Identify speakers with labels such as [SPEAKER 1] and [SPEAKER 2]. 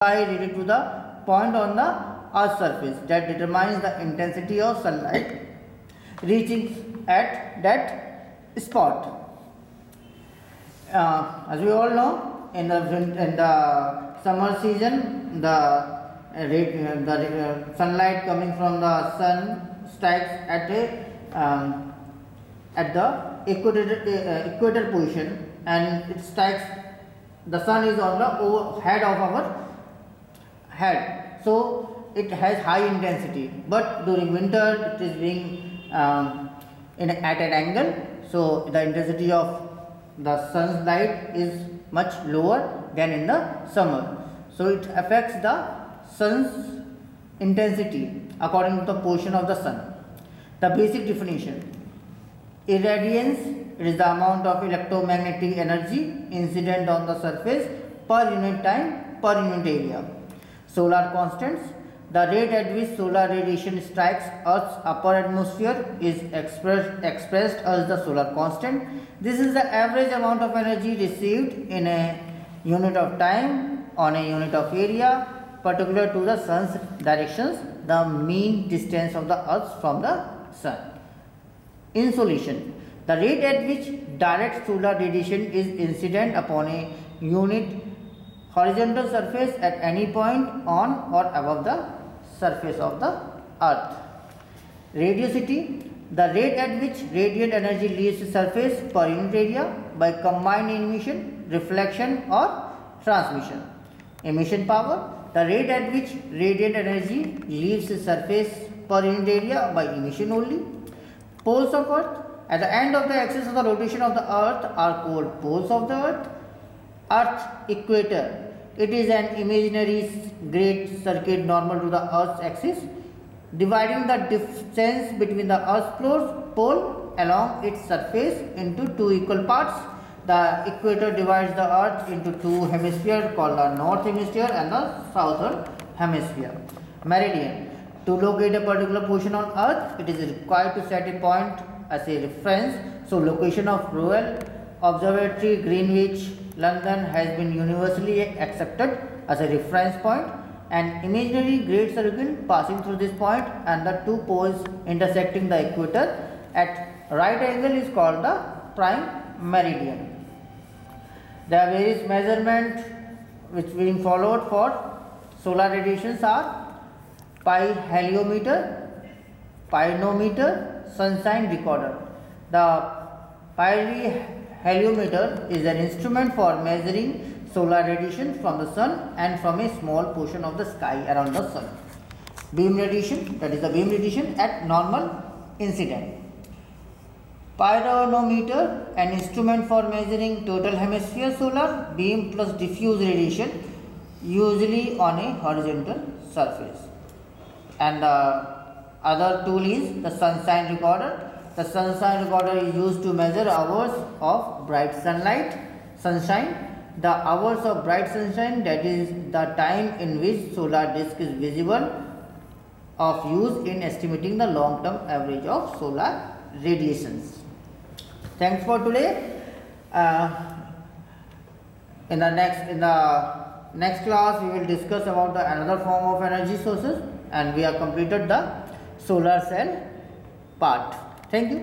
[SPEAKER 1] related to the point on the Earth's surface that determines the intensity of sunlight reaching at that spot. As we all know, in the summer season, the sunlight coming from the sun strikes at the equator position, and it strikes. The sun is on the head of our head, so it has high intensity. But during winter, it is being at an angle, so the intensity of the sun's light is much lower than in the summer. So it affects the sun's intensity according to the position of the sun. The basic definition: irradiance is the amount of electromagnetic energy incident on the surface per unit time per unit area. Solar constants: the rate at which solar radiation strikes Earth's upper atmosphere is expressed as the solar constant. This is the average amount of energy received in a unit of time on a unit of area particular to the sun's directions, the mean distance of the Earth from the sun. Insolation: the rate at which direct solar radiation is incident upon a unit horizontal surface at any point on or above the surface of the Earth. Radiosity: the rate at which radiant energy leaves the surface per unit area by combined emission, reflection or transmission. Emission power: the rate at which radiant energy leaves the surface per unit area by emission only. Poles of Earth: at the end of the axis of the rotation of the Earth are called poles of the Earth. Earth equator: it is an imaginary great circuit normal to the Earth's axis, dividing the distance between the Earth's pole along its surface into two equal parts. The equator divides the Earth into two hemispheres called the North Hemisphere and the Southern Hemisphere. Meridian: to locate a particular position on Earth, it is required to set a point as a reference. So, location of Royal Observatory, Greenwich, London has been universally accepted as a reference point. An imaginary great circle passing through this point and the two poles intersecting the equator at right angle is called the prime meridian. The various measurements which being followed for solar radiations are pi heliometer, pinometer, sunshine recorder. The heliometer is an instrument for measuring solar radiation from the sun and from a small portion of the sky around the sun. Beam radiation, that is the beam radiation at normal incident. Pyranometer, an instrument for measuring total hemisphere solar beam plus diffuse radiation, usually on a horizontal surface. And the other tool is the sunshine recorder. The sunshine recorder is used to measure hours of bright sunshine. The hours of bright sunshine, that is the time in which solar disk is visible, of use in estimating the long term average of solar radiations. Thanks for today. In the next class we will discuss about another form of energy sources, and we have completed the solar cell part. Thank you.